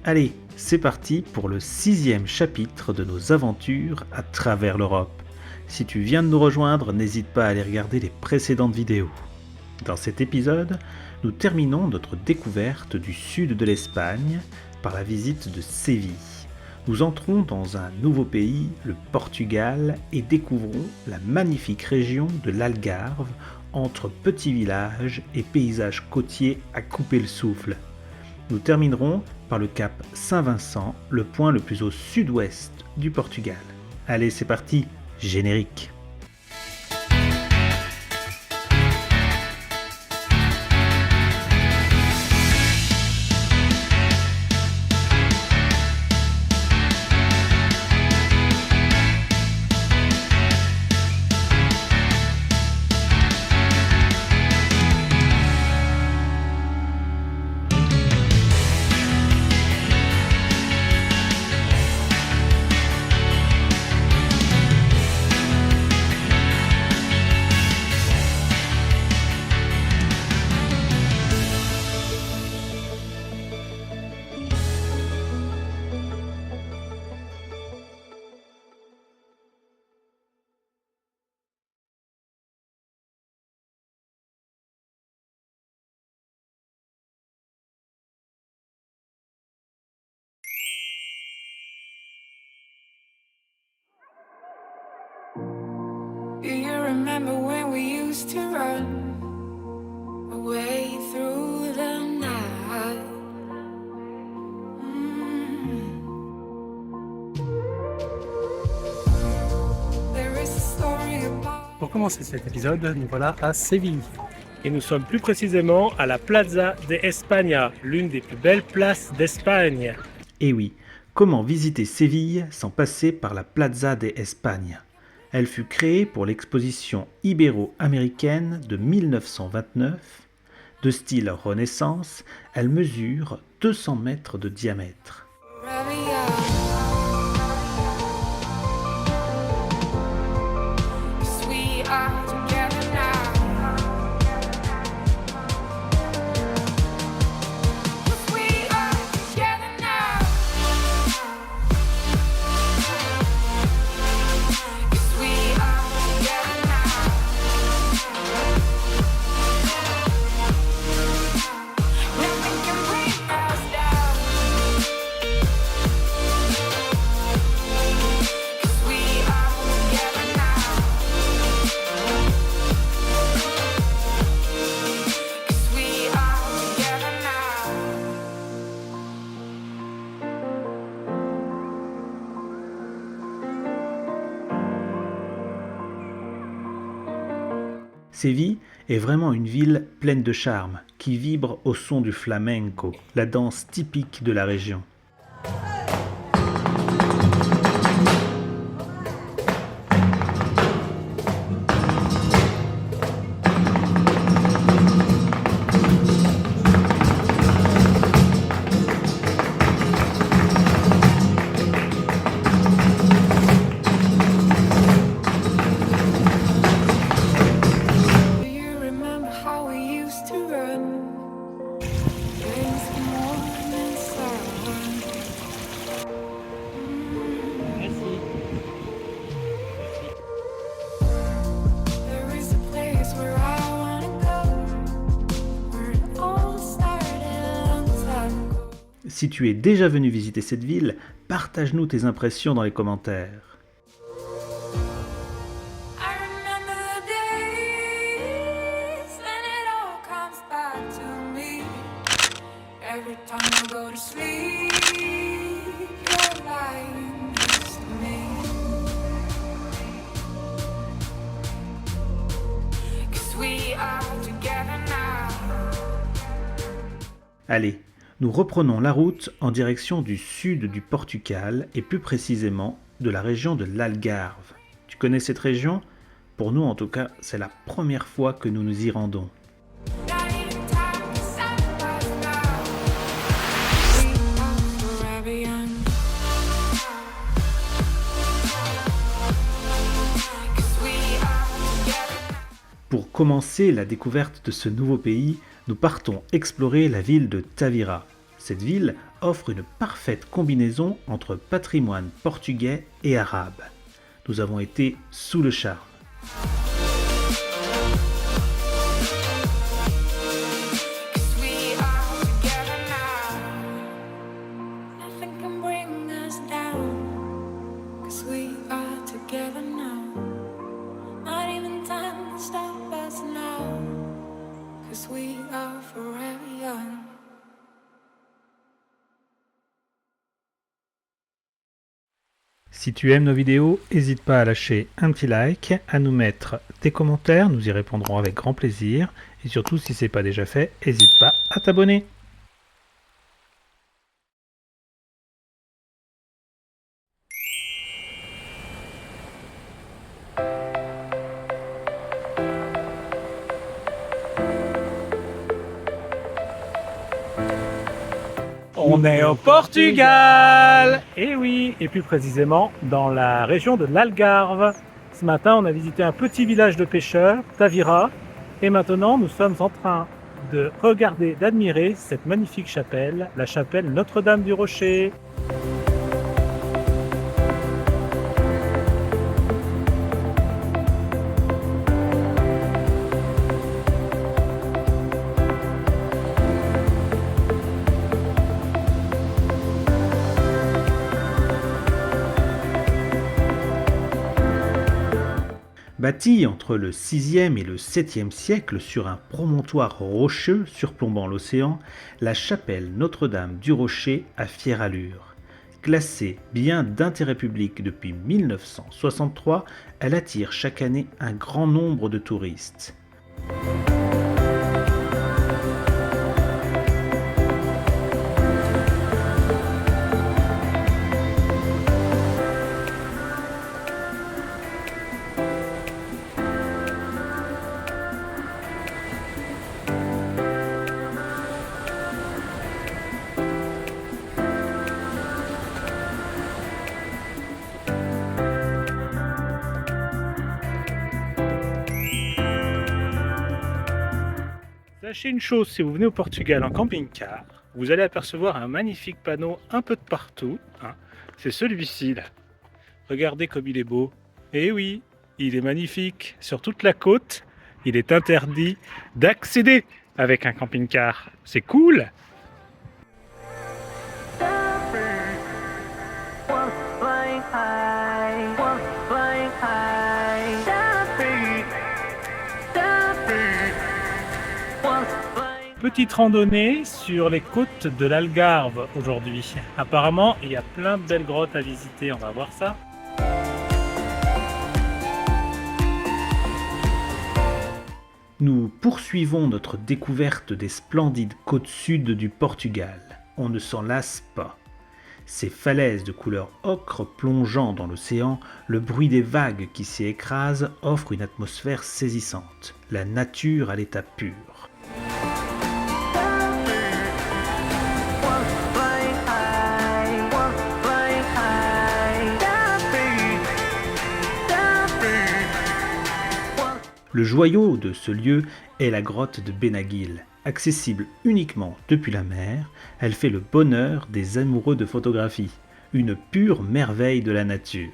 Allez, c'est parti pour le 6e chapitre de nos aventures à travers l'Europe. Si tu viens de nous rejoindre, n'hésite pas à aller regarder les précédentes vidéos. Dans cet épisode, nous terminons notre découverte du sud de l'Espagne par la visite de Séville. Nous entrons dans un nouveau pays, le Portugal, et découvrons la magnifique région de l'Algarve, entre petits villages et paysages côtiers à couper le souffle. Nous terminerons par le cap Saint-Vincent, le point le plus au sud-ouest du Portugal. Allez, c'est parti, générique. Do you remember when we used to run away through the night? There is a story about... Pour commencer cet épisode, nous voilà à Séville. Et nous sommes plus précisément à la Plaza de España, l'une des plus belles places d'Espagne. Et oui, comment visiter Séville sans passer par la Plaza de España ? Elle fut créée pour l'exposition ibéro-américaine de 1929. De style Renaissance, elle mesure 200 mètres de diamètre. forever young. 'Cause we are together now. 'Cause we are together now. 'Cause we are together now. Nothing can bring us down. 'Cause we are together now. 'Cause we are together now. Séville est vraiment une ville pleine de charme, qui vibre au son du flamenco, la danse typique de la région. Do you remember how we used to run against the morning sun? There is a place where I wanna go, where it all started a long time ago. Si tu es déjà venu visiter cette ville, partage-nous tes impressions dans les commentaires. I remember the days when it all comes back to me. Every time I go to sleep, you're lying next to me. 'Cause we are together now. Allez, nous reprenons la route en direction du sud du Portugal et plus précisément de la région de l'Algarve. Tu connais cette région ? Pour nous en tout cas, c'est la première fois que nous nous y rendons. Not even time to sacrifice now. We are forever young. 'Cause we are together now. Pour commencer la découverte de ce nouveau pays, nous partons explorer la ville de Tavira. Cette ville offre une parfaite combinaison entre patrimoine portugais et arabe. Nous avons été sous le charme. Cause we are together now. Nothing can bring us down. Cause we are together now. Not even time to stop us now. Cause we are forever young. Si tu aimes nos vidéos, n'hésite pas à lâcher un petit like, à nous mettre des commentaires, nous y répondrons avec grand plaisir. Et surtout, si ce n'est pas déjà fait, n'hésite pas à t'abonner. On est au Portugal! Et oui, et plus précisément dans la région de l'Algarve. Ce matin, on a visité un petit village de pêcheurs, Tavira, et maintenant nous sommes en train de regarder, d'admirer cette magnifique chapelle, la chapelle Notre-Dame du Rocher. Bâtie entre le 6e et le 7e siècle sur un promontoire rocheux surplombant l'océan, la chapelle Notre-Dame du Rocher a fière allure. Classée bien d'intérêt public depuis 1963, elle attire chaque année un grand nombre de touristes. Sachez une chose, si vous venez au Portugal en camping-car, vous allez apercevoir un magnifique panneau un peu de partout. C'est celui-ci là. Regardez comme il est beau. Et oui, il est magnifique. Sur toute la côte, il est interdit d'accéder avec un camping-car. C'est cool! Petite randonnée sur les côtes de l'Algarve aujourd'hui. Apparemment, il y a plein de belles grottes à visiter, on va voir ça. Nous poursuivons notre découverte des splendides côtes sud du Portugal. On ne s'en lasse pas. Ces falaises de couleur ocre plongeant dans l'océan, le bruit des vagues qui s'y écrasent offre une atmosphère saisissante. La nature à l'état pur. Le joyau de ce lieu est la grotte de Benaguil. Accessible uniquement depuis la mer, elle fait le bonheur des amoureux de photographie. Une pure merveille de la nature.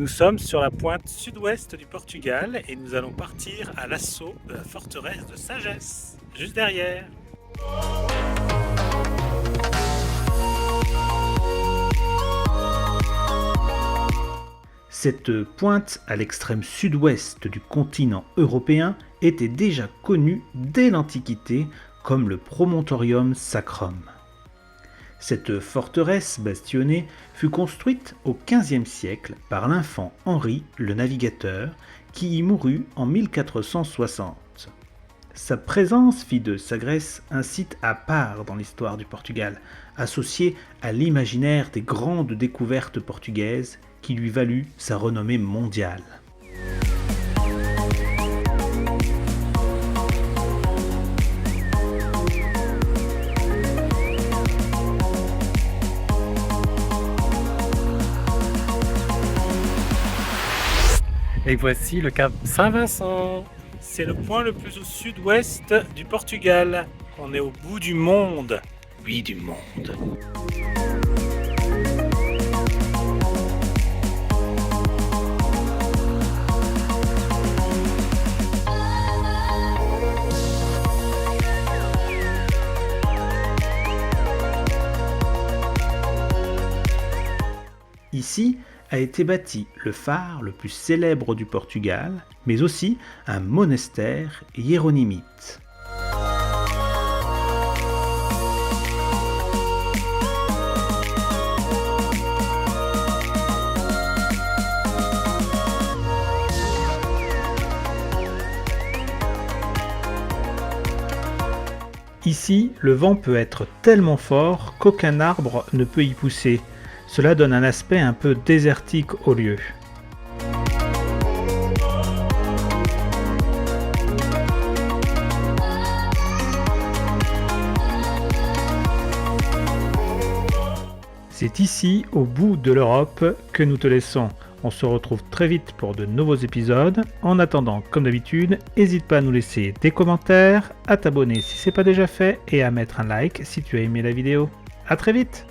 Nous sommes sur la pointe sud-ouest du Portugal et nous allons partir à l'assaut de la forteresse de Sagesse, juste derrière. Cette pointe à l'extrême sud-ouest du continent européen était déjà connue dès l'Antiquité comme le Promontorium Sacrum. Cette forteresse bastionnée fut construite au XVe siècle par l'infant Henri le Navigateur qui y mourut en 1460. Sa présence fit de Sagres un site à part dans l'histoire du Portugal, associé à l'imaginaire des grandes découvertes portugaises qui lui valut sa renommée mondiale. Et voici le cap Saint-Vincent. C'est le point le plus au sud-ouest du Portugal. On est au bout du monde. Oui, du monde. Ici a été bâti le phare le plus célèbre du Portugal, mais aussi un monastère hiéronymite. Ici, le vent peut être tellement fort qu'aucun arbre ne peut y pousser. Cela donne un aspect un peu désertique au lieu. C'est ici, au bout de l'Europe, que nous te laissons. On se retrouve très vite pour de nouveaux épisodes. En attendant, comme d'habitude, n'hésite pas à nous laisser des commentaires, à t'abonner si ce n'est pas déjà fait et à mettre un like si tu as aimé la vidéo. À très vite!